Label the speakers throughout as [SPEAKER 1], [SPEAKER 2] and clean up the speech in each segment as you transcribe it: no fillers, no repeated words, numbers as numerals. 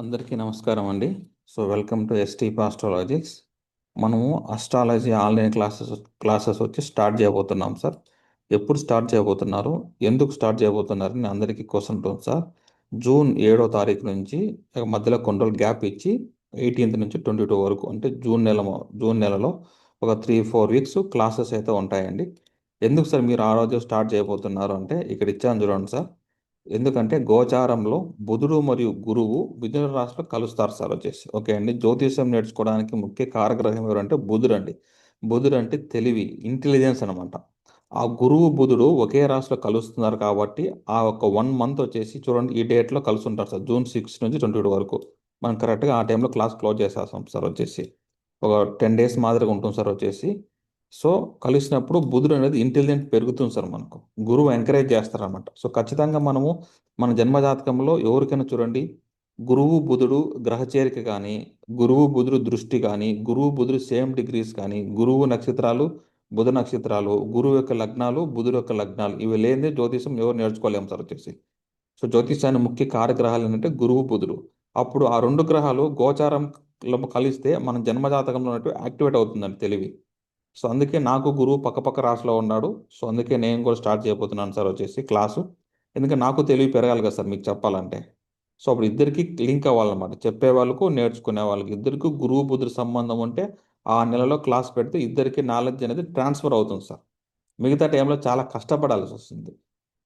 [SPEAKER 1] అందరికీ నమస్కారం అండి. Welcome to ST Astrologics. మనము అస్ట్రాలజీ ఆన్లైన్ క్లాసెస్ వచ్చి స్టార్ట్ చేయబోతున్నాం సార్. ఎప్పుడు స్టార్ట్ చేయబోతున్నారు, ఎందుకు స్టార్ట్ చేయబోతున్నారని అందరికీ క్వశ్చన్ ఉంటుంది సార్. జూన్ 7వ తారీఖు నుంచి మధ్యలో కొన్ని రోజులు గ్యాప్ ఇచ్చి 18th నుంచి 22 వరకు అంటే జూన్ నెలలో ఒక 3-4 వీక్స్ క్లాసెస్ అయితే ఉంటాయండి. ఎందుకు సార్ మీరు ఆ రోజు స్టార్ట్ చేయబోతున్నారు అంటే ఇక్కడ ఇచ్చాను చూడండి సార్. ఎందుకంటే గోచారంలో బుధుడు మరియు గురువు మిథున రాశిలో కలుస్తారు సార్ వచ్చేసి. ఓకే అండి. జ్యోతిష్యం నేర్చుకోవడానికి ముఖ్య కారగ్రహం ఎవరంటే బుధుడు అండి. బుధుడు అంటే తెలివి, ఇంటెలిజెన్స్ అనమాట. ఆ గురువు బుధుడు ఒకే రాశిలో కలుస్తున్నారు కాబట్టి ఆ ఒక 1 మంత్ వచ్చేసి చూడండి ఈ డేట్లో కలుస్తుంటారు సార్. జూన్ 6 నుంచి 22 వరకు మనం కరెక్ట్గా ఆ టైంలో క్లాస్ క్లోజ్ చేసేస్తాం సార్ వచ్చేసి. ఒక 10 డేస్ మాదిరిగా ఉంటుంది సార్ వచ్చేసి. సో కలిసినప్పుడు బుధుడు అనేది ఇంటెలిజెంట్ పెరుగుతుంది సార్ మనకు. గురువు ఎంకరేజ్ చేస్తారనమాట. సో ఖచ్చితంగా మనము మన జన్మజాతకంలో ఎవరికైనా చూడండి గురువు బుధుడు గ్రహ చేరిక కానీ, గురువు బుధుడు దృష్టి కానీ, గురువు బుధుడు సేమ్ డిగ్రీస్ కానీ, గురువు నక్షత్రాలు బుధ నక్షత్రాలు, గురువు యొక్క లగ్నాలు బుధుడు యొక్క లగ్నాలు ఇవి లేనిదే జ్యోతిషం ఎవరు నేర్చుకోలేము సార్ వచ్చేసి. సో జ్యోతిషాన్ని ముఖ్య కారగ్రహాలు ఏంటంటే గురువు బుధుడు. అప్పుడు ఆ రెండు గ్రహాలు గోచారంలో కలిస్తే మన జన్మజాతకంలో ఉన్నట్టు యాక్టివేట్ అవుతుందండి తెలివి. సో అందుకే నాకు గురువు పక్కపక్క రాశిలో ఉన్నాడు. సో అందుకే నేను కూడా స్టార్ట్ చేయబోతున్నాను సార్ వచ్చేసి క్లాసు. ఎందుకంటే నాకు తెలివి పెరగాలి కదా సార్ మీకు చెప్పాలంటే. సో అప్పుడు ఇద్దరికి లింక్ అవ్వాలన్నమాట. చెప్పే వాళ్ళకు నేర్చుకునే వాళ్ళకి ఇద్దరికి గురువు బుధుడు సంబంధం ఉంటే ఆ నెలలో క్లాస్ పెడితే ఇద్దరికి నాలెడ్జ్ అనేది ట్రాన్స్ఫర్ అవుతుంది సార్. మిగతా టైంలో చాలా కష్టపడాల్సి వస్తుంది.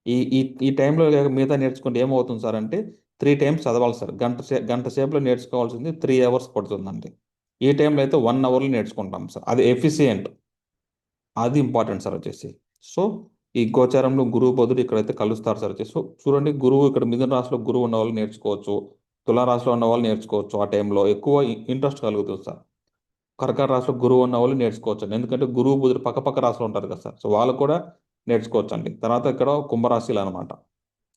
[SPEAKER 1] ఈ ఈ ఈ టైంలో మిగతా నేర్చుకుంటే ఏమవుతుంది సార్ అంటే 3 టైమ్స్ చదవాలి సార్. గంట సేపులో నేర్చుకోవాల్సింది 3 అవర్స్ పడుతుందండి. ఈ టైంలో అయితే 1 అవర్లో నేర్చుకుంటాం సార్. అది ఎఫిషియంట్. అది ఇంపార్టెంట్ సార్ వచ్చేసి. సో ఈ గోచారంలో గురువు బుధుడు ఇక్కడైతే కలుస్తారు సార్ వచ్చేసి. సో చూడండి గురువు ఇక్కడ మిథున రాశిలో గురువు ఉన్న వాళ్ళు నేర్చుకోవచ్చు. తులా రాశిలో ఉన్న వాళ్ళు నేర్చుకోవచ్చు. ఆ టైంలో ఎక్కువ ఇంట్రెస్ట్ కలుగుతుంది సార్. కర్కాటక రాశిలో గురువు ఉన్న వాళ్ళు నేర్చుకోవచ్చు అండి. ఎందుకంటే గురువు బుధుడు పక్క రాశిలో ఉంటారు కదా సార్. సో వాళ్ళు కూడా నేర్చుకోవచ్చు అండి. తర్వాత ఇక్కడ కుంభరాశిలు అనమాట.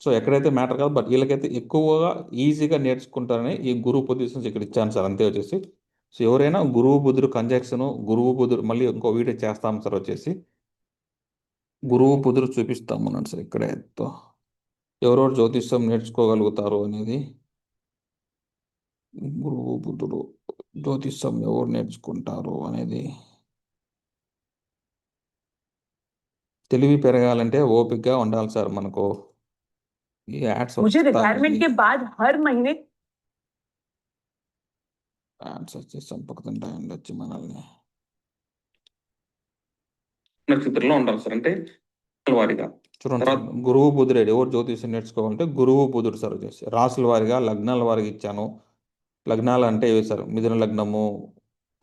[SPEAKER 1] సో ఎక్కడైతే మ్యాటర్ కాదు బట్ వీళ్ళకైతే ఎక్కువగా ఈజీగా నేర్చుకుంటారని ఈ గురువు పొజిషన్స్ ఇక్కడ ఇచ్చాను సార్ అంతే వచ్చేసి. సో ఎవరైనా గురువు బుధుడు కంజక్షన్ గురువు బుధుడు మళ్ళీ ఇంకో వీడియో చేస్తాం సార్ వచ్చేసి. గురువు బుధుడు చూపిస్తాము అన్నాడు సార్ ఇక్కడే. ఎవరెవరు జ్యోతిష్యం నేర్చుకోగలుగుతారు అనేది గురువు బుధుడు జ్యోతిష్యం ఎవరు నేర్చుకుంటారు అనేది. తెలివి పెరగాలంటే ఓపికగా ఉండాలి సార్ మనకు. ఈ యాడ్స్
[SPEAKER 2] मुझे रिटायरमेंट
[SPEAKER 1] వస్తాయండి.
[SPEAKER 2] के बाद हर महीने
[SPEAKER 1] యాడ్స్ వచ్చి చంపుతుంటాయండి వచ్చి మనల్ని. నక్షత్రంలో ఉండాలి సార్ అంటే వారిగా చూడండి సార్. గురువు బుధుడు ఎవరు జ్యోతిష్యం నేర్చుకోవాలంటే గురువు బుధుడు సార్ వచ్చేసి. రాసుల వారిగా లగ్నాల వారికి ఇచ్చాను. లగ్నాలు అంటే ఇవి సార్ మిథున లగ్నము,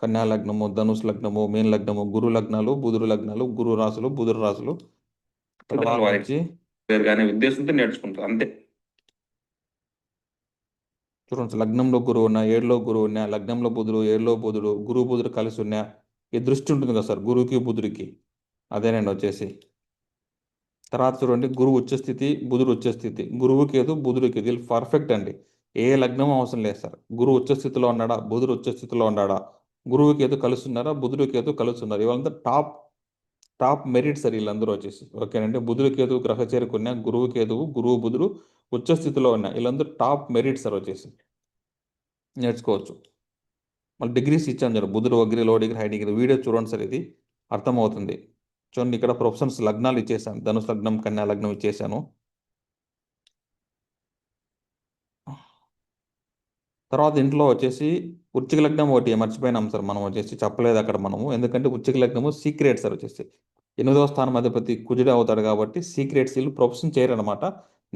[SPEAKER 1] కన్యా లగ్నము, ధనుసు లగ్నము, మీన లగ్నము, గురు లగ్నాలు, బుధుడు లగ్నాలు, గురు రాసులు, బుధుడు రాసులు. తర్వాత వచ్చి అనే ఉద్దేశంతో నేర్చుకుంటారు అంతే. చూడండి సార్, లగ్నంలో గురువు ఉన్నా, ఏడులో గురువు ఉన్నా, లగ్నంలో బుధుడు, ఏడులో బుధుడు, గురువు బుధుడు కలిసి ఉన్నా ఈ దృష్టి ఉంటుంది కదా సార్ గురువుకి బుధుడికి. అదేనండి వచ్చేసి. తర్వాత చూడండి గురువు ఉచ్చస్థితి, బుధుడు ఉచ్చస్థితి, గురువు కేతు బుధుడు కేతు వీళ్ళు పర్ఫెక్ట్ అండి. ఏ లగ్నం అవసరం లేదు సార్. గురువు ఉచ్చస్థితిలో ఉన్నాడా, బుధుడు ఉచ్చస్థితిలో ఉన్నాడా, గురువు కేతు కలుస్తున్నారా, బుధుడు కేతు కలుస్తున్నారు, ఇవాళంతా టాప్ టాప్ మెరిట్ సార్ వీళ్ళందరూ వచ్చేసి. ఓకేనండి. బుధుడు కేతు గ్రహ చేరుకున్నా, గురువు కేతువు, గురువు బుధుడు ఉచ్చస్థితిలో ఉన్నా వీళ్ళందరూ టాప్ మెరిట్ సార్ వచ్చేసి. నేర్చుకోవచ్చు. మళ్ళీ డిగ్రీస్ ఇచ్చాను సార్. బుధుడు వగ్రి, లో డిగ్రీ, హై డిగ్రీ వీడియో చూడండి సార్. ఇది అర్థమవుతుంది. చూడండి ఇక్కడ ప్రొఫెషన్స్ లగ్నాలు ఇచ్చేసాను. ధనుసు లగ్నం, కన్యా లగ్నం ఇచ్చేసాను. తర్వాత ఇంట్లో వచ్చేసి వృశ్చిక లగ్నం ఒకటి మర్చిపోయినాం సార్ మనం వచ్చేసి చెప్పలేదు అక్కడ మనము. ఎందుకంటే వృశ్చిక లగ్నము సీక్రెట్ సార్ వచ్చేసి. 8వ స్థానం అధిపతి కుజుడు అవుతాడు కాబట్టి సీక్రెట్స్ వీళ్ళు ప్రొఫెషన్ చేయరనమాట.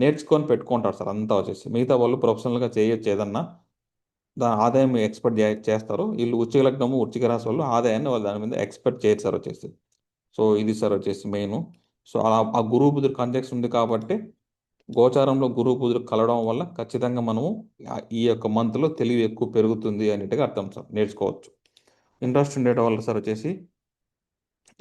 [SPEAKER 1] నేర్చుకొని పెట్టుకుంటారు సార్ అంతా వచ్చేసి. మిగతా వాళ్ళు ప్రొఫెషనల్గా చేయొచ్చు ఏదన్నా. ఆదాయం ఎక్స్పెక్ట్ చేస్తారు. వీళ్ళు వృశ్చిక లగ్నము వృశ్చిక రాశి వాళ్ళు ఆదాయాన్ని వాళ్ళు దాని మీద ఎక్స్పెక్ట్ చేయరు సార్ వచ్చేసి. సో ఇది సార్ వచ్చేసి మెయిన్. సో ఆ గురువు బుధుడు కంజక్షన్ ఉంది కాబట్టి గోచారంలో గురువు బుధుడు కలవడం వల్ల ఖచ్చితంగా మనము ఈ యొక్క మంత్లో తెలివి ఎక్కువ పెరుగుతుంది అనేట్టుగా అర్థం సార్. నేర్చుకోవచ్చు. ఇంట్రెస్ట్ ఉండే వాళ్ళు సార్ వచ్చేసి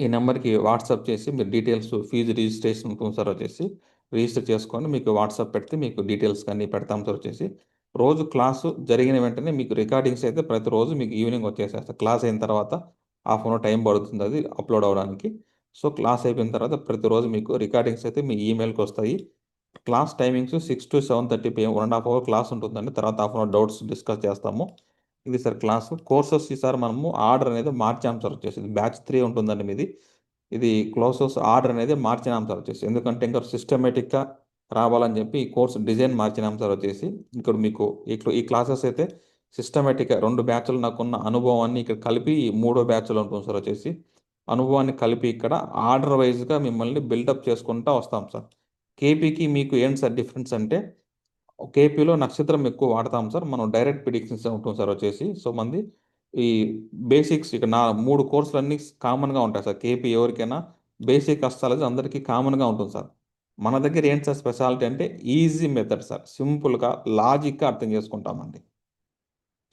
[SPEAKER 1] ఈ నెంబర్కి వాట్సాప్ చేసి మీరు డీటెయిల్స్ ఫీజు రిజిస్ట్రేషన్ ఉంటుంది సార్ వచ్చేసి. రిజిస్టర్ చేసుకొని మీకు వాట్సాప్ పెడితే మీకు డీటెయిల్స్ కానీ పెడతాం సార్ వచ్చేసి. రోజు క్లాసు జరిగిన వెంటనే మీకు రికార్డింగ్స్ అయితే ప్రతిరోజు మీకు ఈవినింగ్ వచ్చేసేస్తారు. క్లాస్ అయిన తర్వాత హాఫ్ అన్ అవర్ టైం పడుతుంది అది అప్లోడ్ అవ్వడానికి. సో క్లాస్ అయిపోయిన తర్వాత ప్రతిరోజు మీకు రికార్డింగ్స్ అయితే మీ ఈమెయిల్కి వస్తాయి. Class timings 6 to 7:30 PM 1.5 hour class ఉంటుందండి. తర్వాత half an hour doubts discuss చేస్తాము. ఇది సార్ క్లాసు. కోర్సెస్ ఈసారి మనము ఆర్డర్ అనేది మార్చాము సార్ వచ్చేసి. ఇది బ్యాచ్ 3 ఉంటుందండి మీది. ఇది కోర్సెస్ ఆర్డర్ అనేది మార్చినాం సార్ వచ్చేసి. ఎందుకంటే ఇంకా సిస్టమేటిక్‌గా రావాలని చెప్పి ఈ కోర్స్ డిజైన్ మార్చినాం సార్ వచ్చేసి. ఇక్కడ మీకు ఈ క్లాసెస్ అయితే సిస్టమేటిక్‌గా 2 బ్యాచ్‌లు నాకున్న అనుభవాన్ని ఇక్కడ కలిపి మూడో బ్యాచ్‌లో ఉంటుంది సార్ వచ్చేసి. అనుభవాన్ని కలిపి ఇక్కడ ఆర్డర్ వైస్‌గా మిమ్మల్ని బిల్డప్ చేసుకుంటా వస్తాం సార్. కేపీకి మీకు ఏంటి సార్ డిఫరెన్స్ అంటే, కేపీలో నక్షత్రం ఎక్కువ వాడతాం సార్. మనం డైరెక్ట్ ప్రిడిక్షన్స్ ఉంటుంది సార్ వచ్చేసి. సో, మనది ఈ బేసిక్స్ ఇక 3 కోర్సులన్నీ కామన్‌గా ఉంటాయి సార్. కేపీ ఎవరికైనా బేసిక్ అస్ట్రాలజీ అందరికీ కామన్‌గా ఉంటుంది సార్. మన దగ్గర ఏంటి సార్ స్పెషాలిటీ అంటే ఈజీ మెథడ్ సార్. సింపుల్‌గా, లాజిక్‌గా అర్థం చేసుకుంటామండి.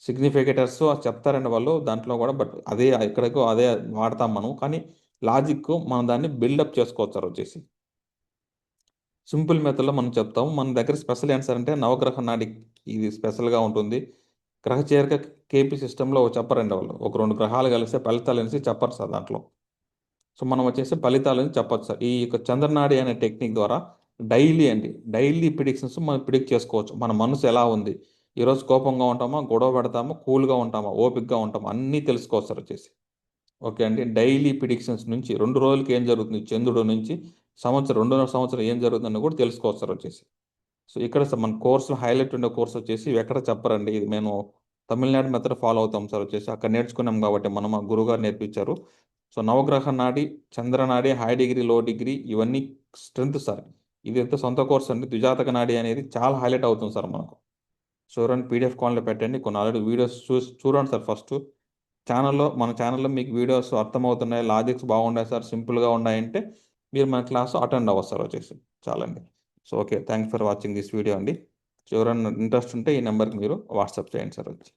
[SPEAKER 1] సిగ్నిఫికేటర్స్ చెప్తారండి వాళ్ళు దాంట్లో గూడా. బట్ అదే ఎక్కడికో అదే వాడతాం మనం. కానీ లాజిక్కు మనం దాన్ని బిల్డప్ చేసుకోవచ్చు సార్ వచ్చేసి. సింపుల్ మెథడ్‌లో మనం చెప్తాము. మన దగ్గర స్పెషల్ ఏంటి సార్ అంటే నవగ్రహ నాడి ఇది స్పెషల్‌గా ఉంటుంది. గ్రహ చేరిక కేపీ సిస్టమ్‌లో చెప్పరండి వాళ్ళు. ఒక 2 గ్రహాలు కలిస్తే ఫలితాలనేసి చెప్పరు సార్ దాంట్లో. సో, మనం వచ్చేసి ఫలితాలని చెప్పొచ్చు సార్. ఈ యొక్క చంద్రనాడి అనే టెక్నిక్ ద్వారా డైలీ ప్రిడిక్షన్స్ మనం ప్రిడిక్ట్ చేసుకోవచ్చు. మన మనసు ఎలా ఉంది? ఈరోజు కోపంగా ఉంటామా? గొడవ పెడతామా? కూల్‌గా ఉంటామా? ఓపికగా ఉంటామా? అన్నీ తెలుసుకోవచ్చు సార్ వచ్చేసి. ఓకే అండి. డైలీ ప్రిడిక్షన్స్ నుంచి 2 రోజులకి ఏం జరుగుతుంది? చంద్రుడి నుంచి రెండో సంవత్సరం ఏం జరుగుతుందని కూడా తెలుసుకోవచ్చు సార్ వచ్చేసి. సో, ఇక్కడ మన కోర్స్‌లో హైలైట్ ఉండే కోర్స్ వచ్చేసి ఇవి ఎక్కడ చెప్పరండి. ఇది మేము తమిళనాడు మెథడ్ ఫాలో అవుతాం సార్ వచ్చేసి. అక్కడ నేర్చుకున్నాం కాబట్టి మా గురువుగారు నేర్పించారు. సో, నవగ్రహ నాడి, చంద్రనాడి, హై డిగ్రీ, లో డిగ్రీ ఇవన్నీ స్ట్రెంత్ సార్. ఇదైతే సొంత కోర్స్ అండి. ద్విజాతక నాడి అనేది చాలా హైలైట్ అవుతుంది సార్ మనకు. చూడండి పీడీఎఫ్ కావాలంటే పెట్టండి. కొన్ని ఆల్రెడీ వీడియోస్ చూడండి సార్ ఫస్టు. మన ఛానల్‌లో మీకు వీడియోస్ అర్థమవుతున్నాయి, లాజిక్స్ బాగున్నాయి సార్, సింపుల్‌గా ఉన్నాయంటే మీరు మన క్లాస్ అటెండ్ అవ్వచ్చు సార్ వచ్చేసి. చాలండి. So, okay. Thanks for watching this video అండి. సో, ఎవరైనా ఇంట్రెస్ట్ ఉంటే ఈ నంబర్‌కి మీరు వాట్సాప్ చేయండి సార్ వచ్చి.